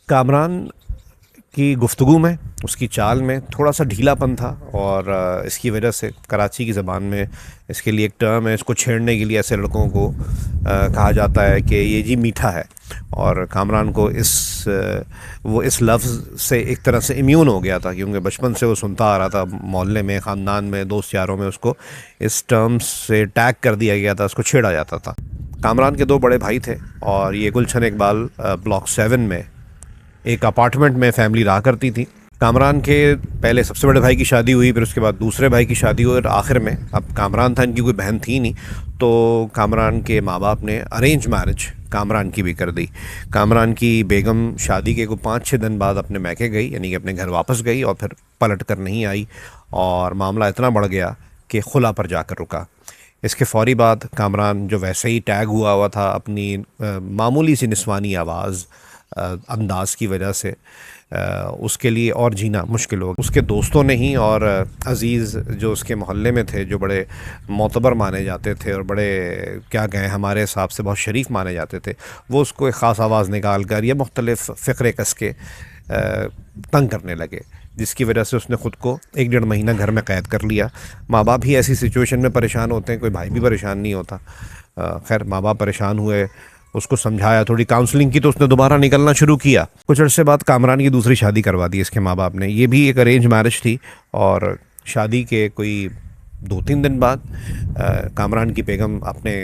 कामरान की गुफ्तगू में, उसकी चाल में थोड़ा सा ढीलापन था, और इसकी वजह से कराची की ज़बान में इसके लिए एक टर्म है, इसको छेड़ने के लिए ऐसे लड़कों को कहा जाता है कि ये जी मीठा है। और कामरान को वो इस लफ्ज़ से एक तरह से इम्यून हो गया था, क्योंकि बचपन से वो सुनता आ रहा था, मोहल्ले में, ख़ानदान में, दोस्त यारों में उसको इस टर्म से टैग कर दिया गया था, उसको छेड़ा जाता था। कामरान के दो बड़े भाई थे, और ये गुलशन इकबाल ब्लॉक 7 में एक अपार्टमेंट में फैमिली रहा करती थी। कामरान के पहले सबसे बड़े भाई की शादी हुई, फिर उसके बाद दूसरे भाई की शादी हुई, और आखिर में, अब कामरान था, इनकी कोई बहन थी नहीं, तो कामरान के माँ बाप ने अरेंज मैरिज कामरान की भी कर दी। कामरान की बेगम शादी के को 5-6 दिन बाद अपने मैके गई, यानी कि अपने घर वापस गई, और फिर पलट कर नहीं आई, और मामला इतना बढ़ गया कि खुला पर जाकर रुका। इसके फ़ौरी बाद कामरान, जो वैसे ही टैग हुआ था अपनी मामूली सी निस्वानी आवाज़, अंदाज की वजह से, उसके लिए और जीना मुश्किल हो गया। उसके दोस्तों ने ही, और अज़ीज़ जो उसके मोहल्ले में थे, जो बड़े मोतबर माने जाते थे और बड़े, क्या कहें, हमारे हिसाब से बहुत शरीफ माने जाते थे, वो उसको एक ख़ास आवाज़ निकाल कर या मुख्तलिफ़ फ़िक्रे कस के तंग करने लगे, जिसकी वजह से उसने ख़ुद को 1-1.5 महीना घर में क़ैद कर लिया। माँ बाप ही ऐसी सिचुएशन में परेशान होते हैं, कोई भाई भी परेशान नहीं होता। खैर, माँ बाप परेशान हुए, उसको समझाया, थोड़ी काउंसलिंग की, तो उसने दोबारा निकलना शुरू किया। कुछ अर्से बाद कामरान की दूसरी शादी करवा दी इसके माँ बाप ने। ये भी एक अरेंज मैरिज थी, और शादी के कोई 2-3 दिन बाद कामरान की बेगम अपने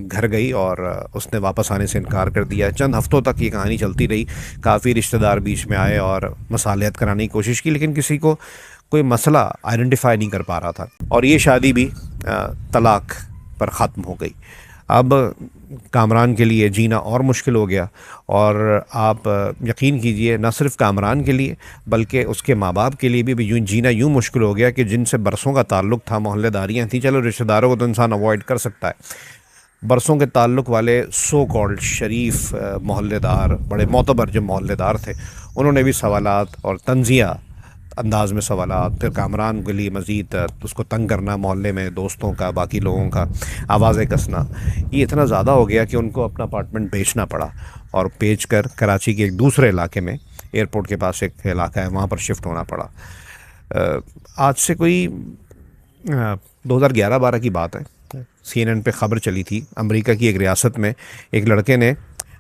घर गई, और उसने वापस आने से इनकार कर दिया। चंद हफ्तों तक ये कहानी चलती रही। काफ़ी रिश्तेदार बीच में आए और मसालियत कराने की कोशिश की, लेकिन किसी को कोई मसला आइडेंटिफाई नहीं कर पा रहा था, और ये शादी भी तलाक पर ख़त्म हो गई। अब कामरान के लिए जीना और मुश्किल हो गया, और आप यकीन कीजिए, न सिर्फ कामरान के लिए बल्कि उसके माँ बाप के लिए भी यूँ जीना यूँ मुश्किल हो गया कि जिनसे बरसों का ताल्लुक़ था, मोहल्लेदारियाँ थी, चलो रिश्तेदारों को तो इंसान अवॉइड कर सकता है, बरसों के ताल्लुक़ वाले सो कॉल्ड शरीफ मोहल्लेदार, बड़े मोतबर जो मोहल्लेदार थे, उन्होंने भी सवालात और तंज़िया अंदाज में सवालात, फिर कामरान के लिए मज़ीद उसको तंग करना, मोहल्ले में दोस्तों का, बाकी लोगों का आवाज़ें कसना, ये इतना ज़्यादा हो गया कि उनको अपना अपार्टमेंट बेचना पड़ा, और बेच कर कराची के एक दूसरे इलाके में, एयरपोर्ट के पास एक इलाका है, वहाँ पर शिफ्ट होना पड़ा। आज से कोई 2011-12 की बात है। CNN पे ख़बर चली थी, अमेरिका की एक रियासत में एक लड़के ने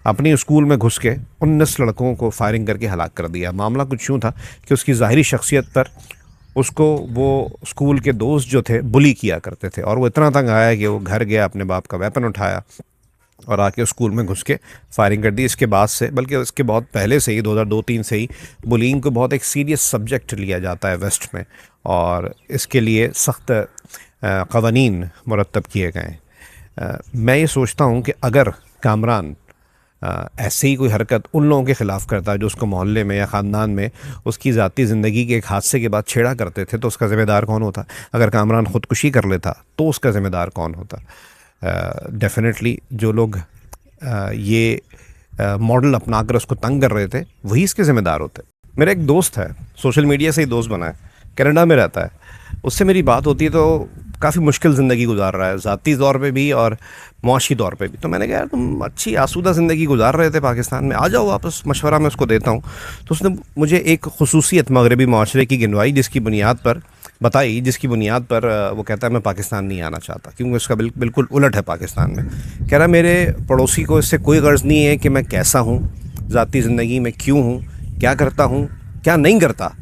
अपनी स्कूल में घुस के 19 लड़कों को फायरिंग करके हलाक कर दिया। मामला कुछ यूँ था कि उसकी ज़ाहिरी शख्सियत पर उसको वो स्कूल के दोस्त जो थे बुली किया करते थे, और वो इतना तंग आया कि वो घर गया, अपने बाप का वेपन उठाया और आके स्कूल में घुस के फायरिंग कर दी। इसके बाद से, बल्कि उसके बहुत पहले से ही, 2002-3 से ही बुलिंग को बहुत एक सीरियस सब्जेक्ट लिया जाता है वेस्ट में, और इसके लिए सख्त क़वानीन मुरतब किए गए। मैं ये सोचता हूँ कि अगर कामरान ऐसे ही कोई हरकत उन लोगों के ख़िलाफ़ करता है जो उसको मोहल्ले में या ख़ानदान में उसकी ज़ाती ज़िंदगी के एक हादसे के बाद छेड़ा करते थे, तो उसका ज़िम्मेदार कौन होता? अगर कामरान ख़ुदकुशी कर लेता तो उसका ज़िम्मेदार कौन होता? डेफ़िनेटली जो लोग ये मॉडल अपना कर उसको तंग कर रहे थे, वही इसके ज़िम्मेदार होते। मेरा एक दोस्त है, सोशल मीडिया से ही दोस्त बना है, कनाडा में रहता है। उससे मेरी बात होती है तो काफ़ी मुश्किल ज़िंदगी गुजार रहा है, ज़ाती तौर पे भी और मुआशी तौर पे भी। तो मैंने कहा, यार तुम अच्छी आसूदा ज़िंदगी गुजार रहे थे पाकिस्तान में, आ जाओ वापस, मशवरा मैं उसको देता हूँ। तो उसने मुझे एक खुसूसियत मगरबी माशरे की गिनवाई, जिसकी बुनियाद पर वो कहता है मैं पाकिस्तान नहीं आना चाहता, क्योंकि उसका बिल्कुल उलट है पाकिस्तान में। कह रहा मेरे पड़ोसी को इससे कोई गर्ज़ नहीं है कि मैं कैसा हूँ, ज़ाती ज़िंदगी में क्यों हूँ, क्या करता हूँ, क्या नहीं करता।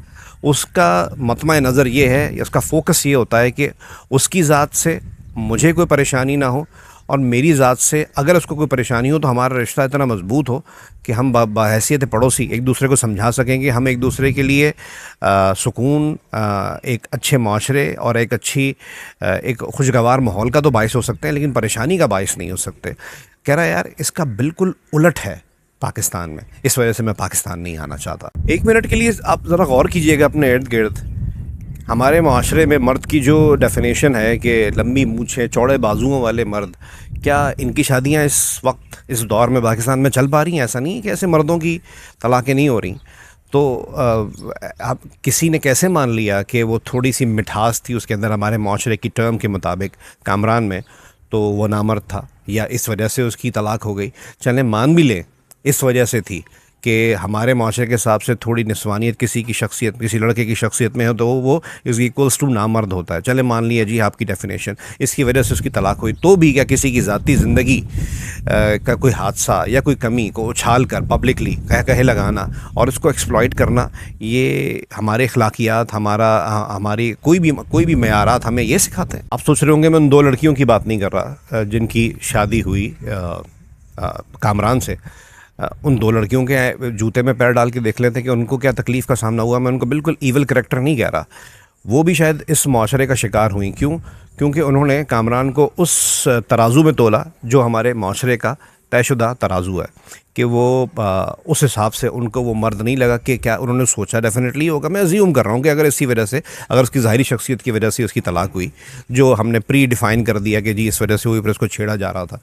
उसका मतमा नज़र ये है, उसका फोकस ये होता है कि उसकी ज़ात से मुझे कोई परेशानी ना हो, और मेरी ज़ात से अगर उसको कोई परेशानी हो तो हमारा रिश्ता इतना मजबूत हो कि हम बहैसियत पड़ोसी एक दूसरे को समझा सकेंगे, हम एक दूसरे के लिए सुकून, एक अच्छे माशरे और एक खुशगवार माहौल का तो बाइस हो सकते हैं, लेकिन परेशानी का बाइस नहीं हो सकते। कह रहा है, यार इसका बिल्कुल उलट है पाकिस्तान में, इस वजह से मैं पाकिस्तान नहीं आना चाहता। 1 मिनट के लिए आप ज़रा गौर कीजिएगा अपने इर्द गिर्द। हमारे माशरे में मर्द की जो डेफिनेशन है कि लंबी मूछें, चौड़े बाजुओं वाले मर्द, क्या इनकी शादियां इस वक्त, इस दौर में पाकिस्तान में चल पा रही हैं? ऐसा नहीं है कि ऐसे मर्दों की तलाक़ें नहीं हो रही। तो आप किसी ने कैसे मान लिया कि वो थोड़ी सी मिठास थी उसके अंदर हमारे माशरे की टर्म के मुताबिक कामरान में, तो वो नामर्द था, या इस वजह से उसकी तलाक़ हो गई। चलें मान भी लें इस वजह से थी कि हमारे माशरे के हिसाब से थोड़ी निस्वानियत किसी की शख्सियत, किसी लड़के की शख्सियत में है तो वो इज़ इक्वल्स टू नामर्द होता है। चले मान लिया जी आपकी डेफिनेशन, इसकी वजह से उसकी तलाक हुई, तो भी क्या किसी की ज़ाती ज़िंदगी का कोई हादसा या कोई कमी को उछाल कर पब्लिकली कहे लगाना और उसको एक्सप्लॉइट करना, ये हमारे अखलाकियात, हमारी कोई भी मयारात हमें ये सिखाते हैं। आप सोच रहे होंगे मैं उन 2 लड़कियों की बात नहीं कर रहा जिनकी शादी हुई कामरान से। उन 2 लड़कियों के जूते में पैर डाल के देख लेते हैं कि उनको क्या तकलीफ़ का सामना हुआ। मैं उनको बिल्कुल ईवल करैक्टर नहीं कह रहा, वो भी शायद इस माशरे का शिकार हुई। क्योंकि उन्होंने कामरान को उस तराजू में तोला जो हमारे माशरे का तयशुदा तराजू है, कि वो उस हिसाब से उनको वो मर्द नहीं लगा। कि क्या उन्होंने सोचा, डेफिनेटली होगा, मैं अज्यूम कर रहा हूँ कि अगर इसी वजह से, अगर उसकी ज़ाहिरी शख्सियत की वजह से उसकी तलाक हुई, जो हमने प्री डिफ़ाइन कर दिया कि जी इस वजह से हुई, फिर उसको छेड़ा जा रहा था,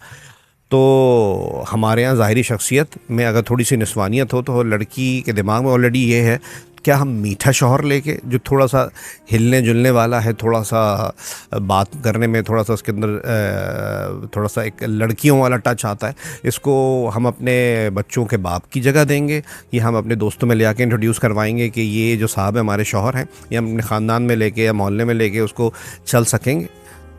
तो हमारे यहाँ ज़ाहिरी शख्सियत में अगर थोड़ी सी निस्वानियत हो तो लड़की के दिमाग में ऑलरेडी ये है, क्या हम मीठा शौहर लेके जो थोड़ा सा हिलने जुलने वाला है, थोड़ा सा बात करने में थोड़ा सा उसके अंदर थोड़ा सा एक लड़कियों वाला टच आता है, इसको हम अपने बच्चों के बाप की जगह देंगे, या हम अपने दोस्तों में ले आके इंट्रोड्यूस करवाएंगे कि ये जो साहब है हमारे शौहर हैं, या हम अपने ख़ानदान में लेके या मोहल्ले में लेके उसको चल सकेंगे।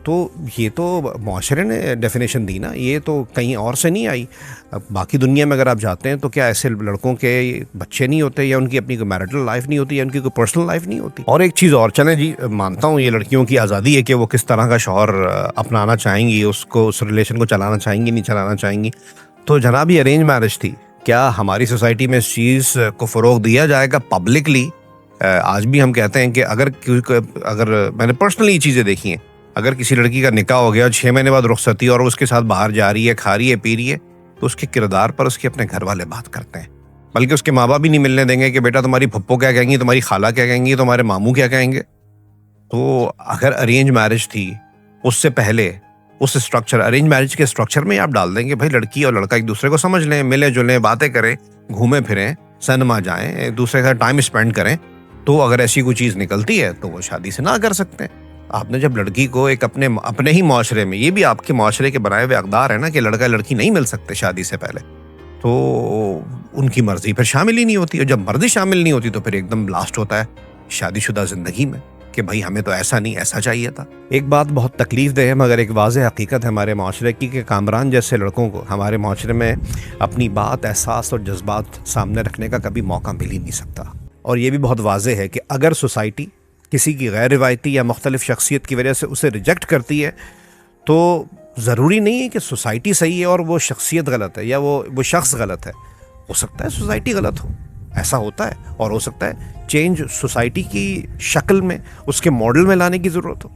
तो ये तो माशरे ने डेफिनेशन दी ना, ये तो कहीं और से नहीं आई। अब बाकी दुनिया में अगर आप जाते हैं तो क्या ऐसे लड़कों के बच्चे नहीं होते, या उनकी अपनी कोई मैरिटल लाइफ नहीं होती, या उनकी कोई पर्सनल लाइफ नहीं होती। और एक चीज़ और, चलें जी मानता हूँ ये लड़कियों की आज़ादी है कि वो किस तरह का शौहर अपनाना चाहेंगी, उसको उस रिलेशन को चलाना चाहेंगी, नहीं चलाना चाहेंगी। तो जनाब ये अरेंज मैरिज थी, क्या हमारी सोसाइटी में इस चीज़ को फ़रोग़ दिया जाएगा पब्लिकली? आज भी हम कहते हैं कि अगर मैंने पर्सनली ये चीज़ें देखी हैं, अगर किसी लड़की का निकाह हो गया और 6 महीने बाद रुखसती और उसके साथ बाहर जा रही है, खा रही है, पी रही है, तो उसके किरदार पर उसके अपने घर वाले बात करते हैं। बल्कि उसके माँ बाप भी नहीं मिलने देंगे कि बेटा तुम्हारी फप्पो क्या कहेंगी, तुम्हारी खाला क्या कहेंगी, तुम्हारे मामू क्या कहेंगे। तो अगर अरेंज मैरिज थी, उससे पहले उस स्ट्रक्चर, अरेंज मैरिज के स्ट्रक्चर में आप डाल देंगे भाई लड़की और लड़का एक दूसरे को समझ लें, मिले जुलें, बातें करें, घूमें फिरें, सिनेमा जाएं, एक दूसरे के साथ टाइम स्पेंड करें। तो अगर ऐसी कोई चीज़ निकलती है तो वो शादी से ना कर सकते हैं। आपने जब लड़की को एक अपने ही माशरे में, ये भी आपके माशरे के बनाए हुए अक़दार है ना कि लड़का लड़की नहीं मिल सकते शादी से पहले, तो उनकी मर्जी फिर शामिल ही नहीं होती, और जब मर्जी शामिल नहीं होती तो फिर एकदम ब्लास्ट होता है शादीशुदा ज़िंदगी में कि भाई हमें तो ऐसा नहीं, ऐसा चाहिए था। एक बात बहुत तकलीफ़ दे है मगर एक वाज़ेह हकीकत है हमारे माशरे की, कि कामरान जैसे लड़कों को हमारे माशरे में अपनी बात, एहसास और जज्बात सामने रखने का कभी मौका मिल ही नहीं सकता। और ये भी बहुत वाज़ेह है कि अगर सोसाइटी किसी की गैर रिवायती या मुख्तलिफ शख्सियत की वजह से उसे रिजेक्ट करती है, तो ज़रूरी नहीं है कि सोसाइटी सही है और वो शख्सियत गलत है, या वो शख्स गलत है। हो सकता है सोसाइटी गलत हो, ऐसा होता है, और हो सकता है चेंज सोसाइटी की शक्ल में, उसके मॉडल में लाने की ज़रूरत हो।